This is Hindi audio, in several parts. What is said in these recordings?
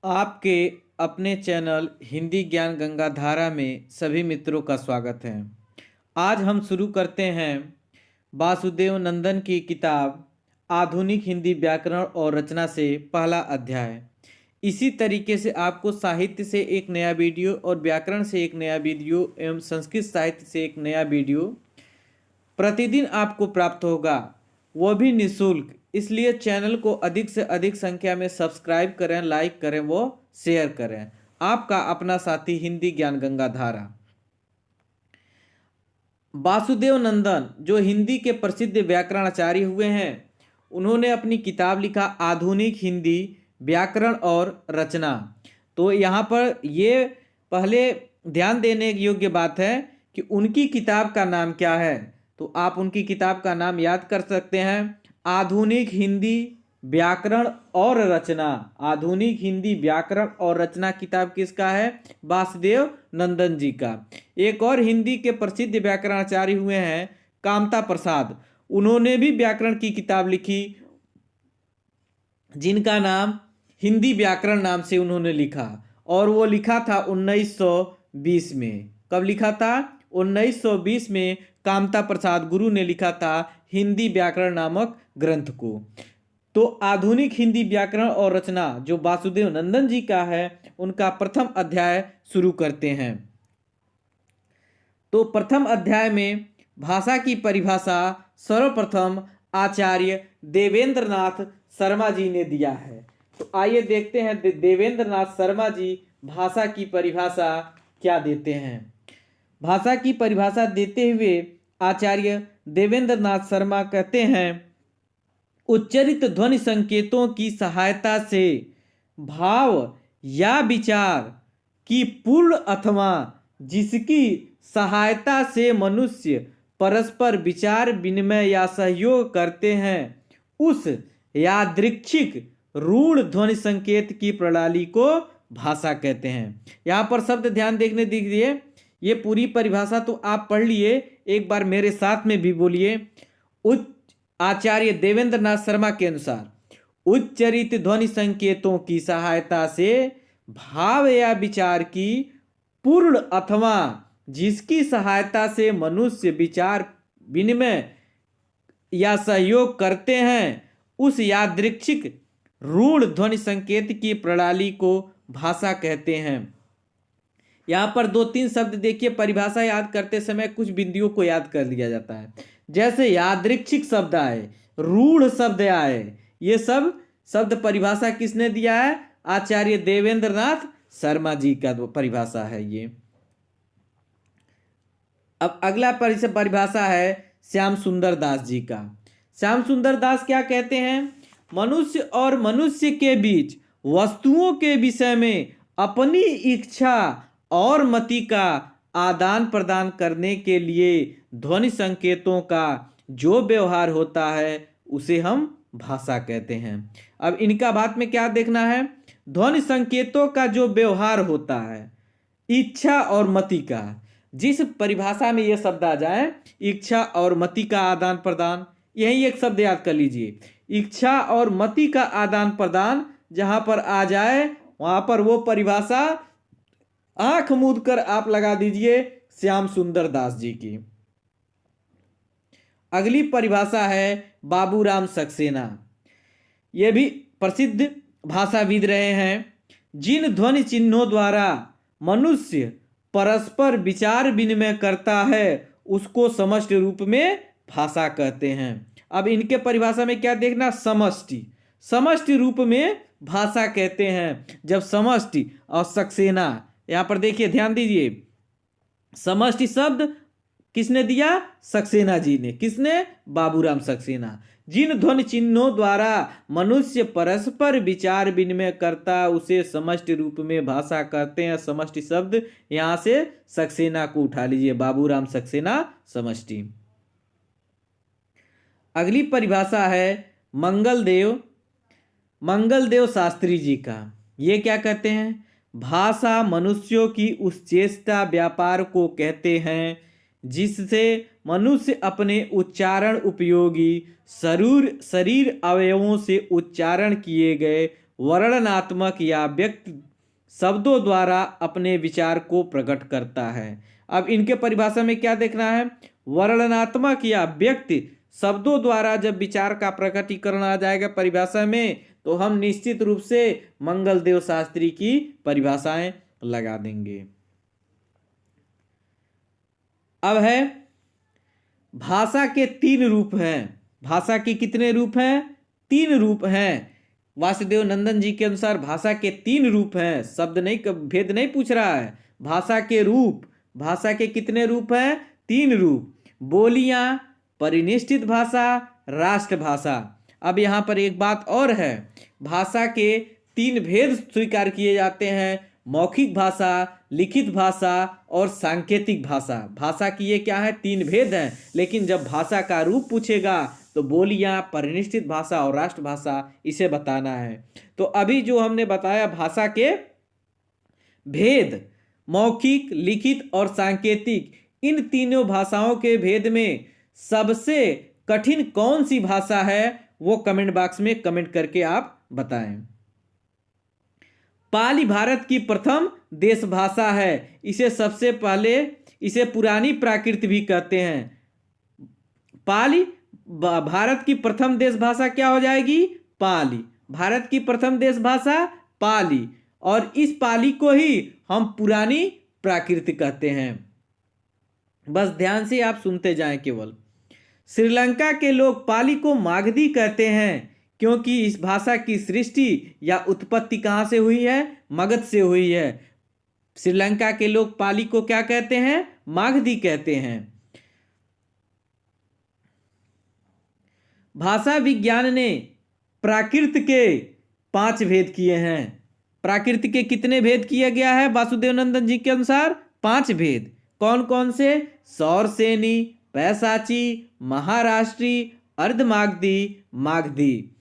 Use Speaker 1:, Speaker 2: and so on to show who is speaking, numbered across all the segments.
Speaker 1: आपके अपने चैनल हिंदी ज्ञान गंगा धारा में सभी मित्रों का स्वागत है। आज हम शुरू करते हैं वासुदेव नंदन की किताब आधुनिक हिंदी व्याकरण और रचना से पहला अध्याय। इसी तरीके से आपको साहित्य से एक नया वीडियो और व्याकरण से एक नया वीडियो एवं संस्कृत साहित्य से एक नया वीडियो प्रतिदिन आपको प्राप्त होगा, वह भी निःशुल्क। इसलिए चैनल को अधिक से अधिक संख्या में सब्सक्राइब करें, लाइक करें, वो शेयर करें। आपका अपना साथी हिंदी ज्ञान गंगा धारा। वासुदेव नंदन जो हिंदी के प्रसिद्ध व्याकरणाचार्य हुए हैं, उन्होंने अपनी किताब लिखा आधुनिक हिंदी व्याकरण और रचना। तो यहाँ पर ये पहले ध्यान देने योग्य बात है कि उनकी किताब का नाम क्या है। तो आप उनकी किताब का नाम याद कर सकते हैं, आधुनिक हिंदी व्याकरण और रचना। आधुनिक हिंदी व्याकरण और रचना किताब किसका है? वासुदेव नंदन जी का। एक और हिंदी के प्रसिद्ध व्याकरणाचार्य हुए हैं कामता प्रसाद, उन्होंने भी व्याकरण की किताब लिखी, जिनका नाम हिंदी व्याकरण नाम से उन्होंने लिखा, और वो लिखा था 1920 में। कब लिखा था? 1920 में कामता प्रसाद गुरु ने लिखा था हिंदी व्याकरण नामक ग्रंथ को। तो आधुनिक हिंदी व्याकरण और रचना जो वासुदेव नंदन जी का है, उनका प्रथम अध्याय शुरू करते हैं। तो प्रथम अध्याय में भाषा की परिभाषा सर्वप्रथम आचार्य देवेंद्रनाथ शर्मा जी ने दिया है। तो आइए देखते हैं देवेंद्रनाथ शर्मा जी भाषा की परिभाषा क्या देते हैं। भाषा की परिभाषा देते हुए आचार्य देवेंद्रनाथ शर्मा कहते हैं, उच्चरित ध्वनि संकेतों की सहायता से भाव या विचार की पूर्ण अथवा जिसकी सहायता से मनुष्य परस्पर विचार विनिमय या सहयोग करते हैं, उस यादृच्छिक रूढ़ ध्वनि संकेत की प्रणाली को भाषा कहते हैं। यहाँ पर शब्द ध्यान देखने दीजिए, ये पूरी परिभाषा तो आप पढ़ लिए, एक बार मेरे साथ में भी बोलिए। आचार्य देवेंद्रनाथ शर्मा के अनुसार उच्चरित ध्वनि संकेतों की सहायता से भाव या विचार की पूर्ण अथवा जिसकी सहायता से मनुष्य विचार विनिमय या सहयोग करते हैं, उस यादृच्छिक रूढ़ ध्वनि संकेत की प्रणाली को भाषा कहते हैं। यहाँ पर दो तीन शब्द देखिए, परिभाषा याद करते समय कुछ बिंदुओं को याद कर लिया जाता है। जैसे यादृच्छिक शब्द आए, रूढ़ शब्द आए, ये सब शब्द परिभाषा किसने दिया है? आचार्य देवेंद्रनाथ शर्मा जी का परिभाषा है ये। अब अगला परिभाषा है श्याम सुंदर दास जी का। श्याम सुंदर दास क्या कहते हैं? मनुष्य और मनुष्य के बीच वस्तुओं के विषय में अपनी इच्छा और मति का आदान प्रदान करने के लिए ध्वनि संकेतों का जो व्यवहार होता है, उसे हम भाषा कहते हैं। अब इनका बात में क्या देखना है? ध्वनि संकेतों का जो व्यवहार होता है, इच्छा और मति का, जिस परिभाषा में यह शब्द आ जाए, इच्छा और मति का आदान प्रदान, यही एक शब्द याद कर लीजिए। इच्छा और मति का आदान प्रदान जहां पर आ जाए, वहां पर वो परिभाषा आंख मूंद कर आप लगा दीजिए श्याम सुंदर दास जी की। अगली परिभाषा है बाबूराम सक्सेना। ये भी प्रसिद्ध भाषाविद रहे हैं। जिन ध्वनि चिन्हों द्वारा मनुष्य परस्पर विचार विनिमय करता है, उसको समष्टि रूप में भाषा कहते हैं। अब इनके परिभाषा में क्या देखना? समष्टि, समष्टि रूप में भाषा कहते हैं। जब समष्टि और सक्सेना, यहां पर देखिए, ध्यान दीजिए, समष्टि शब्द किसने दिया? सक्सेना जी ने। किसने? बाबूराम सक्सेना। जिन ध्वनि चिन्हों द्वारा मनुष्य परस्पर विचार विनिमय करता, उसे समष्टि रूप में भाषा कहते हैं। समष्टि शब्द यहां से सक्सेना को उठा लीजिए, बाबूराम सक्सेना समष्टि। अगली परिभाषा है मंगलदेव शास्त्री जी का। ये क्या कहते हैं? भाषा मनुष्यों की उस चेष्टा व्यापार को कहते हैं जिससे मनुष्य अपने उच्चारण उपयोगी शरीर अवयवों से उच्चारण किए गए वर्णनात्मक या व्यक्ति शब्दों द्वारा अपने विचार को प्रकट करता है। अब इनके परिभाषा में क्या देखना है, वर्णनात्मक या व्यक्ति शब्दों द्वारा जब विचार का प्रकटीकरण आ जाएगा परिभाषा में, तो हम निश्चित रूप से मंगलदेव शास्त्री की परिभाषाएं लगा देंगे। अब है भाषा के 3 रूप हैं। भाषा के कितने रूप हैं? 3 रूप हैं। वासुदेव नंदन जी के अनुसार भाषा के 3 रूप हैं। शब्द नहीं, भेद नहीं पूछ रहा है, भाषा के रूप। भाषा के कितने रूप हैं? 3 रूप। बोलियां, परिनिष्ठित भाषा, राष्ट्रभाषा। अब यहाँ पर एक बात और है, भाषा के 3 भेद स्वीकार किए जाते हैं, मौखिक भाषा, लिखित भाषा और सांकेतिक भाषा। भाषा की ये क्या है? 3 भेद हैं। लेकिन जब भाषा का रूप पूछेगा तो बोलियां, परिनिष्ठित भाषा और राष्ट्रभाषा, इसे बताना है। तो अभी जो हमने बताया भाषा के भेद, मौखिक, लिखित और सांकेतिक, इन तीनों भाषाओं के भेद में सबसे कठिन कौन सी भाषा है, वो कमेंट बॉक्स में कमेंट करके आप बताएं। पाली भारत की प्रथम देश भाषा है। इसे सबसे पहले, इसे पुरानी प्राकृत भी कहते हैं। पाली भारत की प्रथम देश भाषा क्या हो जाएगी? पाली। भारत की प्रथम देश भाषा पाली, और इस पाली को ही हम पुरानी प्राकृत कहते हैं। बस ध्यान से आप सुनते जाएं केवल। श्रीलंका के लोग पाली को मागधी कहते हैं, क्योंकि इस भाषा की सृष्टि या उत्पत्ति कहां से हुई है? मगध से हुई है। श्रीलंका के लोग पाली को क्या कहते हैं? मागधी कहते हैं। भाषा विज्ञान ने प्राकृत के 5 भेद किए हैं। प्राकृत के कितने भेद किया गया है वासुदेव नंदन जी के अनुसार? 5 भेद। कौन कौन से? सौरसेनी, पैशाची, महाराष्ट्री, अर्धमागधी, मागधी।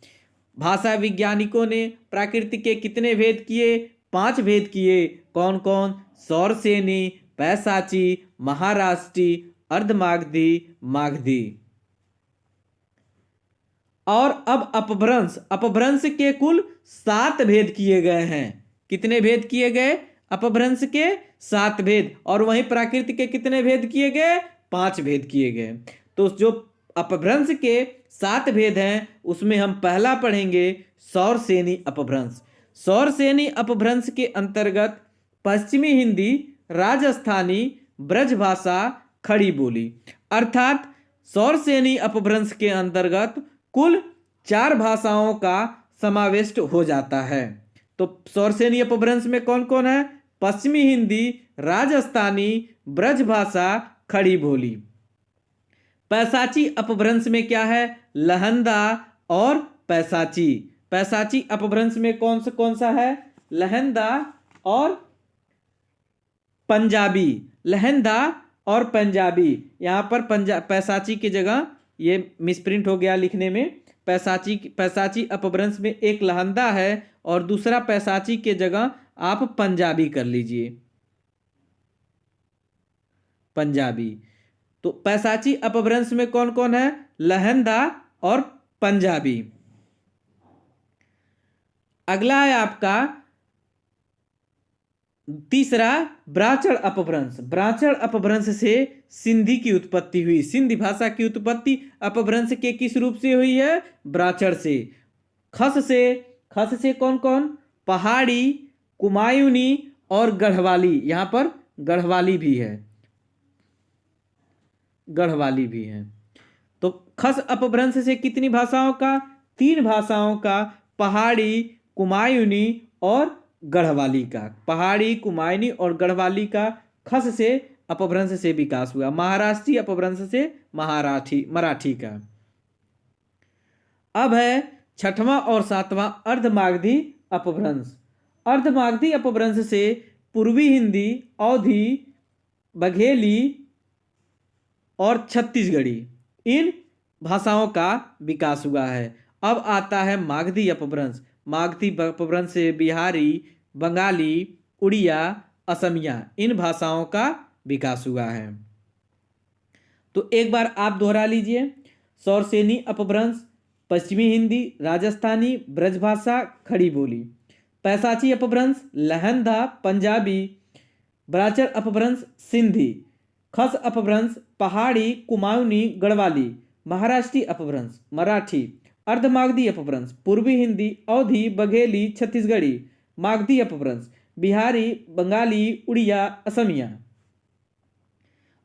Speaker 1: भाषा वैज्ञानिकों ने प्राकृत के कितने भेद किए? 5 भेद किए। कौन कौन? सौरसेनी, पैशाची, महाराष्ट्री, अर्धमागधी, मागधी। और अब अपभ्रंश। अपभ्रंश के कुल 7 भेद किए गए हैं। कितने भेद किए गए? अपभ्रंश के 7 भेद। और वहीं प्राकृत के कितने भेद किए गए? 5 भेद किए गए। तो जो अपभ्रंश के 7 भेद हैं, उसमें हम पहला पढ़ेंगे सौरसेनी अपभ्रंश। सौरसेनी अपभ्रंश के अंतर्गत पश्चिमी हिंदी, राजस्थानी, ब्रजभाषा, खड़ी बोली, अर्थात सौरसेनी अपभ्रंश के अंतर्गत कुल 4 भाषाओं का समावेश हो जाता है। तो सौरसेनी अपभ्रंश में कौन कौन है? पश्चिमी हिंदी, राजस्थानी, ब्रजभाषा, खड़ी बोली। पैशाची अपभ्रंश में क्या है? लहंदा और पैशाची। पैशाची अपभ्रंश में कौन सा है? लहंदा और पंजाबी। लहंदा और पंजाबी। यहाँ पर पैशाची की जगह ये मिसप्रिंट हो गया लिखने में। पैशाची अपभ्रंश में एक लहंदा है और दूसरा पैशाची के जगह आप पंजाबी कर लीजिए, पंजाबी। तो पैशाची अपभ्रंश में कौन कौन है? लहंदा और पंजाबी। अगला है आपका तीसरा ब्राह्मण अपभ्रंश। ब्राह्मण अपभ्रंश से सिंधी की उत्पत्ति हुई। सिंधी भाषा की उत्पत्ति अपभ्रंश के किस रूप से हुई है? ब्राह्मण से। खस से कौन कौन? पहाड़ी, कुमायूनी और गढ़वाली। यहां पर गढ़वाली भी है, गढ़वाली भी है। तो खस अपभ्रंश से कितनी भाषाओं का? 3 भाषाओं का, पहाड़ी, कुमायूनी और गढ़वाली का। पहाड़ी, कुमायूनी और गढ़वाली का खस से अपभ्रंश से विकास हुआ। महाराष्ट्री अपभ्रंश से मराठी का। अब है 6वां और 7वां अर्धमागधी अपभ्रंश। अर्धमागधी अपभ्रंश से पूर्वी हिंदी, अवधी, बघेली और छत्तीसगढ़ी, इन भाषाओं का विकास हुआ है। अब आता है मागधी अपभ्रंश। मागधी अपभ्रंश से बिहारी, बंगाली, उड़िया, असमिया, इन भाषाओं का विकास हुआ है। तो एक बार आप दोहरा लीजिए। सौरसेनी अपभ्रंश पश्चिमी हिंदी, राजस्थानी, ब्रजभाषा, खड़ी बोली। पैसाची अपभ्रंश, लहंदा, पंजाबी, बराचर अपभ्रंश, सिंधी, खस अपभ्रंश, पहाड़ी, कुमाऊनी, गढ़वाली, महाराष्ट्री अपभ्रंश, मराठी, अर्धमागधी अपभ्रंश, पूर्वी हिंदी, अवधी, बघेली, छत्तीसगढ़ी, मागधी अपभ्रंश, बिहारी, बंगाली, उड़िया, असमिया।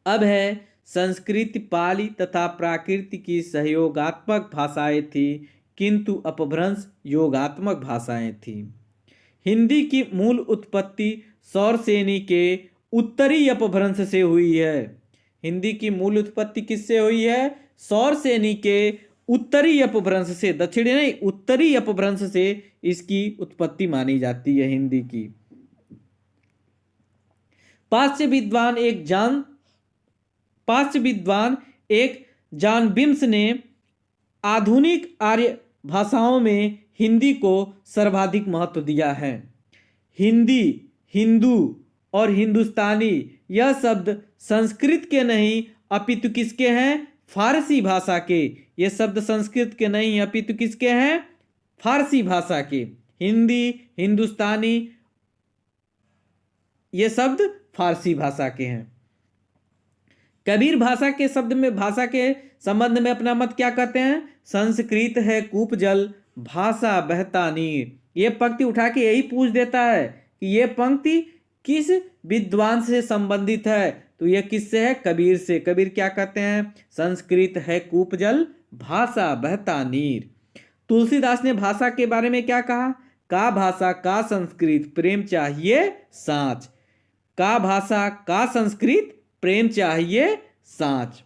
Speaker 1: अब है संस्कृत, पाली तथा प्राकृत की सहयोगात्मक भाषाएं थी, किंतु अपभ्रंश योगात्मक भाषाएं थी। हिंदी की मूल उत्पत्ति सौरसेनी के उत्तरी अपभ्रंश से हुई है। हिंदी की मूल उत्पत्ति किससे हुई है? सौरसेनी के उत्तरी अपभ्रंश से, दक्षिणी नहीं, उत्तरी अपभ्रंश से इसकी उत्पत्ति मानी जाती है हिंदी की। पाश्चात्य विद्वान एक जॉन बिम्स ने आधुनिक आर्य भाषाओं में हिंदी को सर्वाधिक महत्व दिया है। हिंदी, हिंदू और हिंदुस्तानी यह शब्द संस्कृत के नहीं अपितु किसके हैं? फारसी भाषा के। ये शब्द संस्कृत के नहीं अपितु किसके हैं? फारसी भाषा के। हिंदी, हिंदुस्तानी ये शब्द फारसी भाषा के हैं। कबीर भाषा के संबंध में अपना मत क्या कहते हैं? संस्कृत है कूप जल, भाषा बहता नीर। ये पंक्ति उठा के यही पूछ देता है कि ये पंक्ति किस विद्वान से संबंधित है, तो ये किससे है? कबीर से। कबीर क्या कहते हैं? संस्कृत है कूप जल, भाषा बहता नीर। तुलसीदास ने भाषा के बारे में क्या कहा? का भाषा का संस्कृत, प्रेम चाहिए साँच। का भाषा का संस्कृत, प्रेम चाहिए साँच।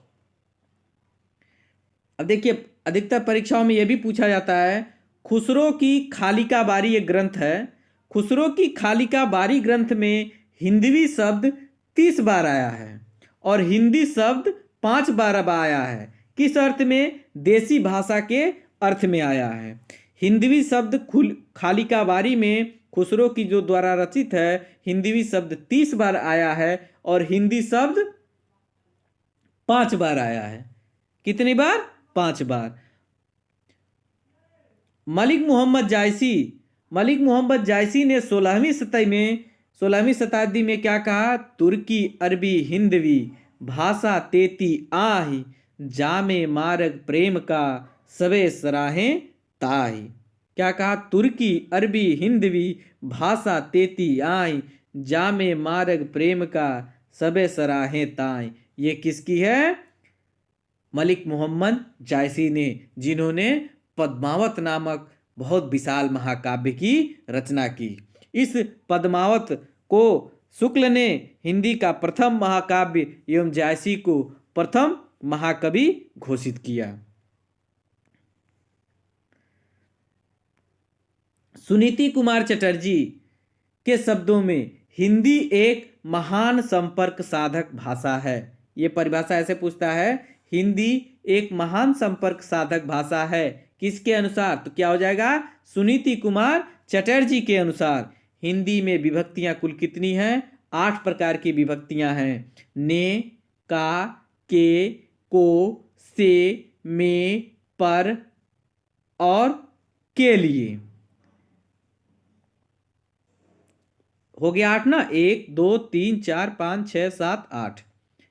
Speaker 1: अब देखिए, अधिकतर परीक्षाओं में यह भी पूछा जाता है, खुसरो की खालिका बारी एक ग्रंथ है। खुसरो की खालिका बारी ग्रंथ में हिंदवी शब्द 30 बार आया है और हिंदी शब्द 5 बार आया है। किस अर्थ में? देसी भाषा के अर्थ में आया है। हिंदवी शब्द खालिका बारी में खुसरो की जो द्वारा रचित है, हिंदवी शब्द 30 बार आया है और हिंदी शब्द 5 बार आया है। कितनी बार? 5 बार। मलिक मोहम्मद जायसी ने 16वीं शताब्दी में क्या कहा? तुर्की, अरबी, हिंदवी भाषा तेती आही, जामे मार्ग प्रेम का सबे सराहें ताही। क्या कहा? तुर्की, अरबी, हिंदवी भाषा तेती आही, जामे मार्ग प्रेम का सबे सराहें ताही। ये किसकी है? मलिक मोहम्मद जायसी ने, जिन्होंने पद्मावत नामक बहुत विशाल महाकाव्य की रचना की। इस पद्मावत को शुक्ल ने हिंदी का प्रथम महाकाव्य एवं जायसी को प्रथम महाकवि घोषित किया। सुनीति कुमार चटर्जी के शब्दों में हिंदी एक महान संपर्क साधक भाषा है। ये परिभाषा ऐसे पूछता है, हिंदी एक महान संपर्क साधक भाषा है। किसके अनुसार? तो क्या हो जाएगा? सुनीति कुमार चटर्जी के अनुसार। हिंदी में विभक्तियां कुल कितनी हैं? 8 प्रकार की विभक्तियां हैं। ने, का, के, को, से, में, पर और के लिए। हो गया 8 ना? 1 2 3 4 5 6 7 8।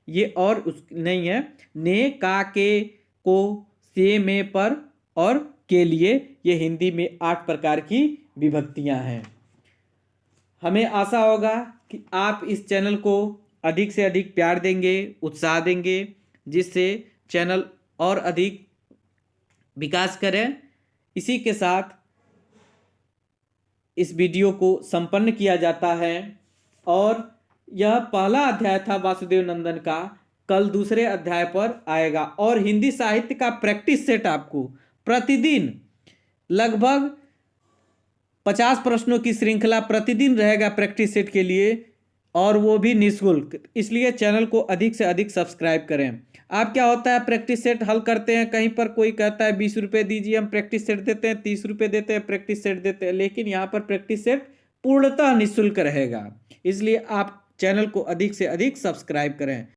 Speaker 1: ये और उस नहीं है। ने, का, के, को, से, में, पर और के लिए, ये हिंदी में 8 प्रकार की विभक्तियां हैं। हमें आशा होगा कि आप इस चैनल को अधिक से अधिक प्यार देंगे, उत्साह देंगे, जिससे चैनल और अधिक विकास करें। इसी के साथ इस वीडियो को संपन्न किया जाता है और यह पहला अध्याय था वासुदेव नंदन का। कल दूसरे अध्याय पर आएगा और हिंदी साहित्य का प्रैक्टिस सेट आपको प्रतिदिन लगभग 50 प्रश्नों की श्रृंखला प्रतिदिन रहेगा प्रैक्टिस सेट के लिए, और वो भी निःशुल्क। इसलिए चैनल को अधिक से अधिक सब्सक्राइब करें। आप क्या होता है, प्रैक्टिस सेट हल करते हैं, कहीं पर कोई कहता है 20 रुपये दीजिए, हम प्रैक्टिस सेट देते हैं, 30 रुपये देते हैं, प्रैक्टिस सेट देते हैं, लेकिन यहाँ पर प्रैक्टिस सेट पूर्णतः निःशुल्क रहेगा। इसलिए आप चैनल को अधिक से अधिक सब्सक्राइब करें।